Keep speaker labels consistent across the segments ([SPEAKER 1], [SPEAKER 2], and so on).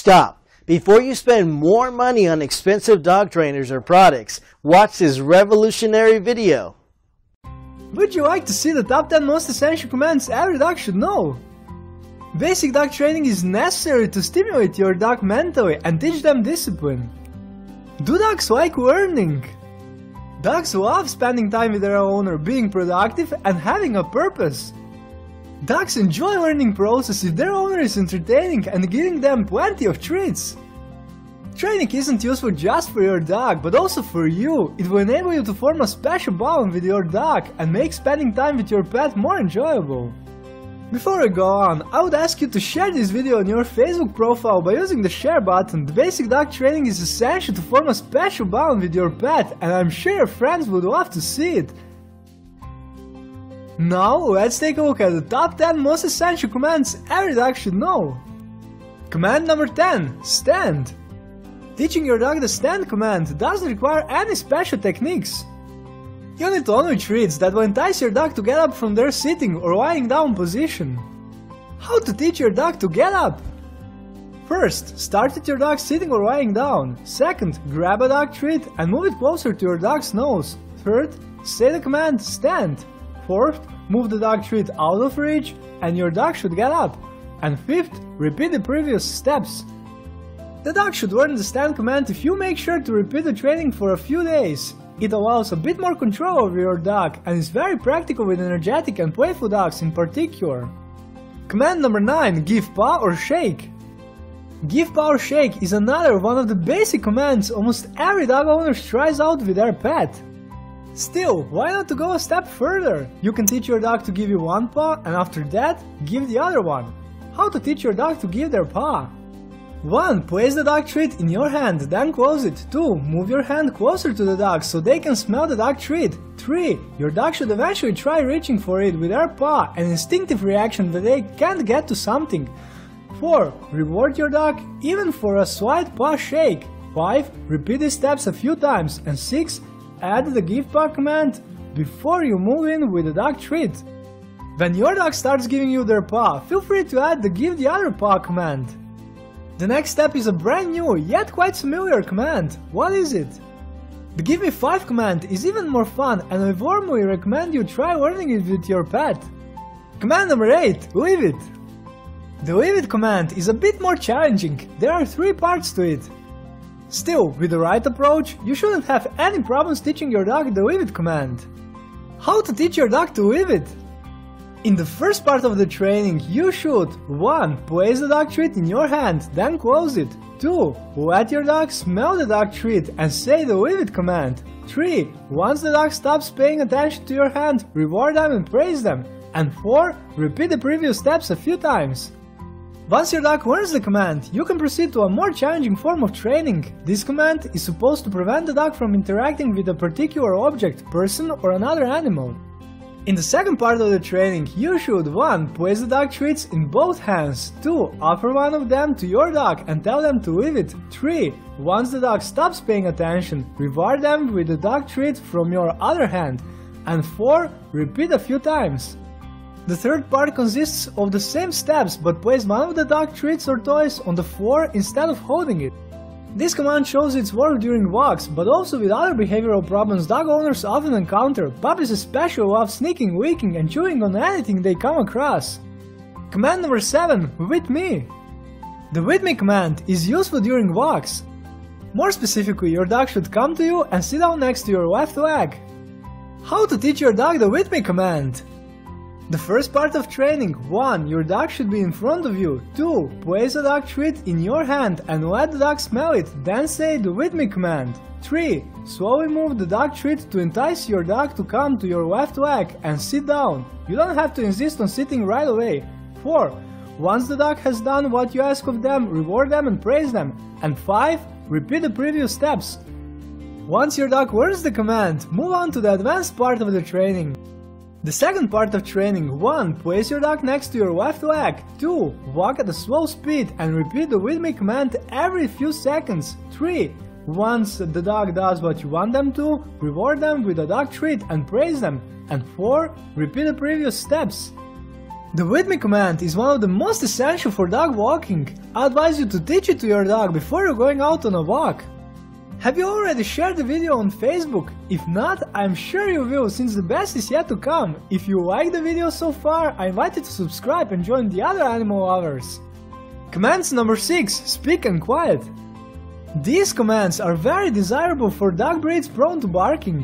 [SPEAKER 1] Stop! Before you spend more money on expensive dog trainers or products, watch this revolutionary video.
[SPEAKER 2] Would you like to see the top 10 most essential commands every dog should know? Basic dog training is necessary to stimulate your dog mentally and teach them discipline. Do dogs like learning? Dogs love spending time with their owner, being productive and having a purpose. Dogs enjoy learning process if their owner is entertaining and giving them plenty of treats. Training isn't useful just for your dog, but also for you. It will enable you to form a special bond with your dog and make spending time with your pet more enjoyable. Before I go on, I would ask you to share this video on your Facebook profile by using the share button. The basic dog training is essential to form a special bond with your pet, and I'm sure your friends would love to see it. Now let's take a look at the top 10 most essential commands every dog should know. Command number 10. Stand. Teaching your dog the stand command doesn't require any special techniques. You need only treats that will entice your dog to get up from their sitting or lying down position. How to teach your dog to get up? First, start with your dog sitting or lying down. Second, grab a dog treat and move it closer to your dog's nose. Third, say the command stand. Fourth, move the dog treat out of reach and your dog should get up. And fifth, repeat the previous steps. The dog should learn the stand command if you make sure to repeat the training for a few days. It allows a bit more control over your dog and is very practical with energetic and playful dogs in particular. Command number 9. Give paw or shake. Give paw or shake is another one of the basic commands almost every dog owner tries out with their pet. Still, why not to go a step further? You can teach your dog to give you one paw and after that, give the other one. How to teach your dog to give their paw? 1. Place the dog treat in your hand, then close it. 2. Move your hand closer to the dog so they can smell the dog treat. 3. Your dog should eventually try reaching for it with their paw, an instinctive reaction that they can't get to something. 4. Reward your dog even for a slight paw shake. 5. Repeat these steps a few times. And 6. Add the give paw command before you move in with the dog treat. When your dog starts giving you their paw, feel free to add the give the other paw command. The next step is a brand new, yet quite familiar command. What is it? The give me 5 command is even more fun and I warmly recommend you try learning it with your pet. Command number 8. Leave it. The leave it command is a bit more challenging. There are 3 parts to it. Still, with the right approach, you shouldn't have any problems teaching your dog the leave it command. How to teach your dog to leave it? In the first part of the training, you should 1. Place the dog treat in your hand, then close it. 2. Let your dog smell the dog treat and say the leave it command. 3. Once the dog stops paying attention to your hand, reward them and praise them. And 4. Repeat the previous steps a few times. Once your dog learns the command, you can proceed to a more challenging form of training. This command is supposed to prevent the dog from interacting with a particular object, person or another animal. In the second part of the training, you should 1. Place the dog treats in both hands. 2. Offer one of them to your dog and tell them to leave it. 3. Once the dog stops paying attention, reward them with the dog treat from your other hand. And 4. Repeat a few times. The third part consists of the same steps, but place one of the dog treats or toys on the floor instead of holding it. This command shows its work during walks, but also with other behavioral problems dog owners often encounter. Puppies especially love sneaking, licking and chewing on anything they come across. Command number 7. With me. The with me command is useful during walks. More specifically, your dog should come to you and sit down next to your left leg. How to teach your dog the with me command? The first part of training. 1. Your dog should be in front of you. 2. Place a dog treat in your hand and let the dog smell it, then say the with me command. 3. Slowly move the dog treat to entice your dog to come to your left leg and sit down. You don't have to insist on sitting right away. 4. Once the dog has done what you ask of them, reward them and praise them. And 5. Repeat the previous steps. Once your dog learns the command, move on to the advanced part of the training. The second part of training. 1. Place your dog next to your left leg. 2. Walk at a slow speed and repeat the with me command every few seconds. 3. Once the dog does what you want them to, reward them with a dog treat and praise them. And 4. Repeat the previous steps. The with me command is one of the most essential for dog walking. I advise you to teach it to your dog before you're going out on a walk. Have you already shared the video on Facebook? If not, I'm sure you will, since the best is yet to come. If you like the video so far, I invite you to subscribe and join the other animal lovers. Commands number 6. Speak and quiet. These commands are very desirable for dog breeds prone to barking.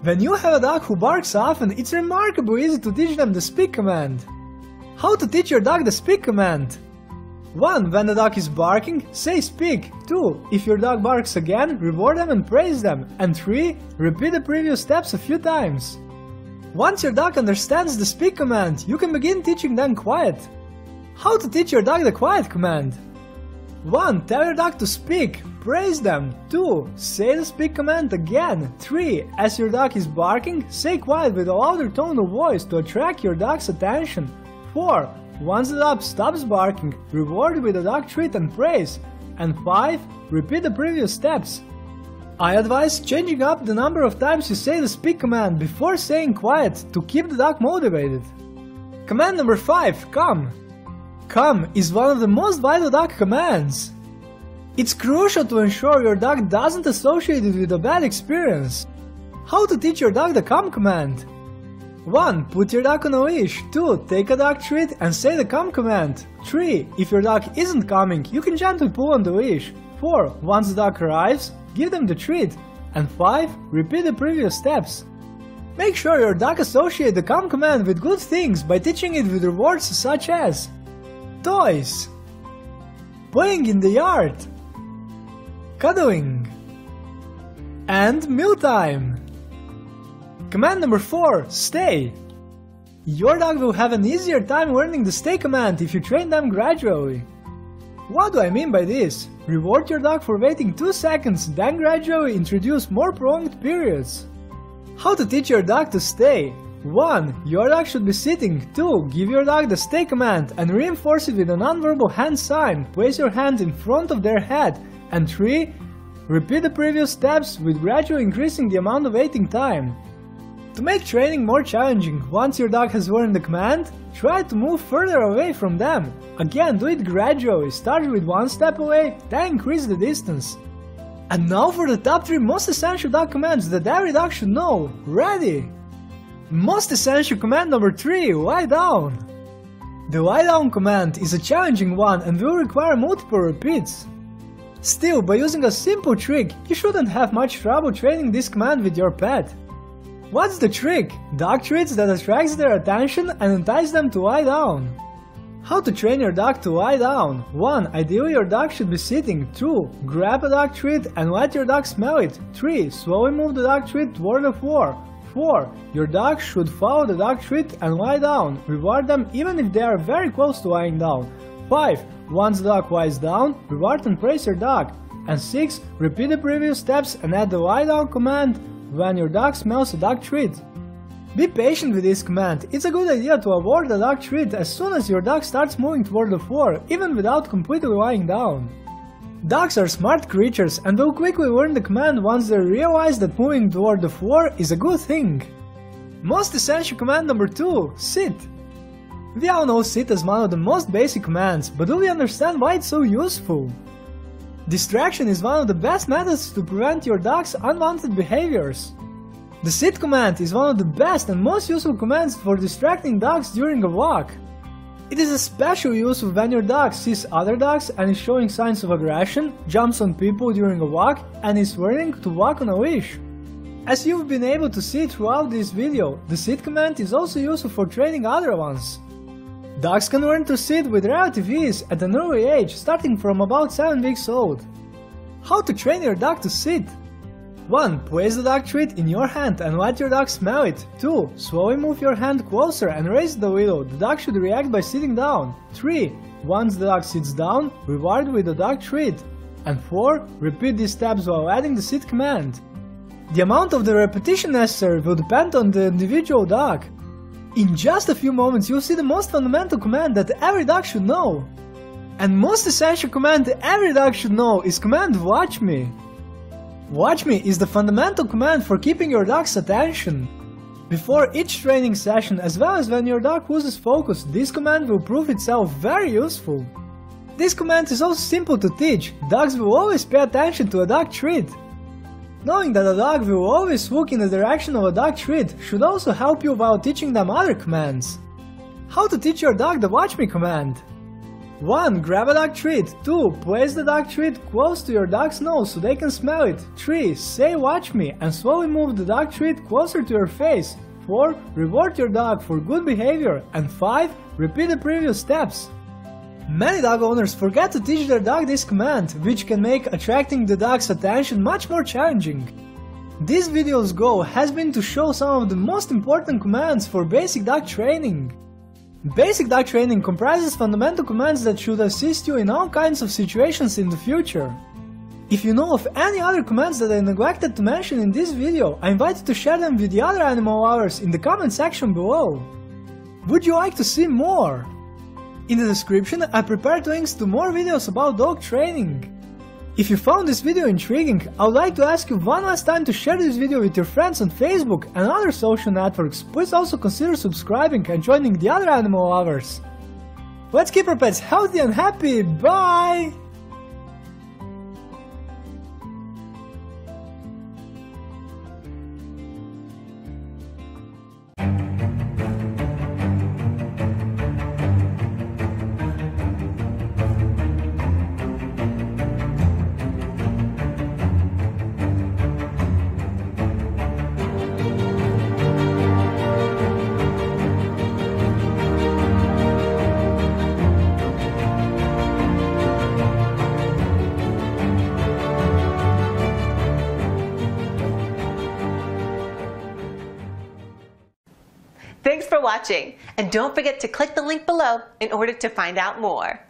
[SPEAKER 2] When you have a dog who barks often, it's remarkably easy to teach them the speak command. How to teach your dog the speak command? 1. When the dog is barking, say speak. 2. If your dog barks again, reward them and praise them. And 3. Repeat the previous steps a few times. Once your dog understands the speak command, you can begin teaching them quiet. How to teach your dog the quiet command? 1. Tell your dog to speak. Praise them. 2. Say the speak command again. 3. As your dog is barking, say quiet with a louder tone of voice to attract your dog's attention. 4. Once the dog stops barking, reward with a dog treat and praise. And 5. Repeat the previous steps. I advise changing up the number of times you say the speak command before saying quiet to keep the dog motivated. Command number 5. Come. Come is one of the most vital dog commands. It's crucial to ensure your dog doesn't associate it with a bad experience. How to teach your dog the come command? 1. Put your dog on a leash. 2. Take a dog treat and say the come command. 3. If your dog isn't coming, you can gently pull on the leash. 4. Once the dog arrives, give them the treat. And 5. Repeat the previous steps. Make sure your dog associates the come command with good things by teaching it with rewards such as toys, playing in the yard, cuddling, and mealtime. Command number 4. Stay. Your dog will have an easier time learning the stay command if you train them gradually. What do I mean by this? Reward your dog for waiting 2 seconds, then gradually introduce more prolonged periods. How to teach your dog to stay? 1. Your dog should be sitting. 2. Give your dog the stay command and reinforce it with a nonverbal hand sign. Place your hand in front of their head. And 3. Repeat the previous steps with gradually increasing the amount of waiting time. To make training more challenging, once your dog has learned the command, try to move further away from them. Again, do it gradually, start with 1 step away, then increase the distance. And now for the top 3 most essential dog commands that every dog should know. Ready? Most essential command number 3, lie down. The lie down command is a challenging one and will require multiple repeats. Still, by using a simple trick, you shouldn't have much trouble training this command with your pet. What's the trick? Dog treats that attracts their attention and entice them to lie down. How to train your dog to lie down? 1. Ideally your dog should be sitting. 2. Grab a dog treat and let your dog smell it. 3. Slowly move the dog treat toward the floor. 4. Your dog should follow the dog treat and lie down. Reward them even if they are very close to lying down. 5. Once the dog lies down, reward and praise your dog. And 6. Repeat the previous steps and add the lie down command when your dog smells a dog treat. Be patient with this command. It's a good idea to award the dog treat as soon as your dog starts moving toward the floor, even without completely lying down. Dogs are smart creatures and will quickly learn the command once they realize that moving toward the floor is a good thing. Most essential command number 2, sit. We all know sit as one of the most basic commands, but do we understand why it's so useful? Distraction is one of the best methods to prevent your dog's unwanted behaviors. The sit command is one of the best and most useful commands for distracting dogs during a walk. It is especially useful when your dog sees other dogs and is showing signs of aggression, jumps on people during a walk, and is learning to walk on a leash. As you've been able to see throughout this video, the sit command is also useful for training other ones. Dogs can learn to sit with relative ease at an early age, starting from about 7 weeks old. How to train your dog to sit? 1. Place the dog treat in your hand and let your dog smell it. 2. Slowly move your hand closer and raise it a little. The dog should react by sitting down. 3. Once the dog sits down, reward with the dog treat. And 4. Repeat these steps while adding the sit command. The amount of the repetition necessary will depend on the individual dog. In just a few moments you'll see the most fundamental command that every dog should know. And most essential command every dog should know is command watch me. Watch me is the fundamental command for keeping your dog's attention. Before each training session, as well as when your dog loses focus, this command will prove itself very useful. This command is also simple to teach. Dogs will always pay attention to a dog treat. Knowing that a dog will always look in the direction of a dog treat should also help you while teaching them other commands. How to teach your dog the watch me command? 1. Grab a dog treat. 2. Place the dog treat close to your dog's nose so they can smell it. 3. Say watch me and slowly move the dog treat closer to your face. 4. Reward your dog for good behavior. And 5. Repeat the previous steps. Many dog owners forget to teach their dog this command, which can make attracting the dog's attention much more challenging. This video's goal has been to show some of the most important commands for basic dog training. Basic dog training comprises fundamental commands that should assist you in all kinds of situations in the future. If you know of any other commands that I neglected to mention in this video, I invite you to share them with the other animal lovers in the comment section below. Would you like to see more? In the description I prepared links to more videos about dog training. If you found this video intriguing, I would like to ask you one last time to share this video with your friends on Facebook and other social networks. Please also consider subscribing and joining the other animal lovers. Let's keep our pets healthy and happy. Bye!
[SPEAKER 3] Thanks for watching, and don't forget to click the link below in order to find out more.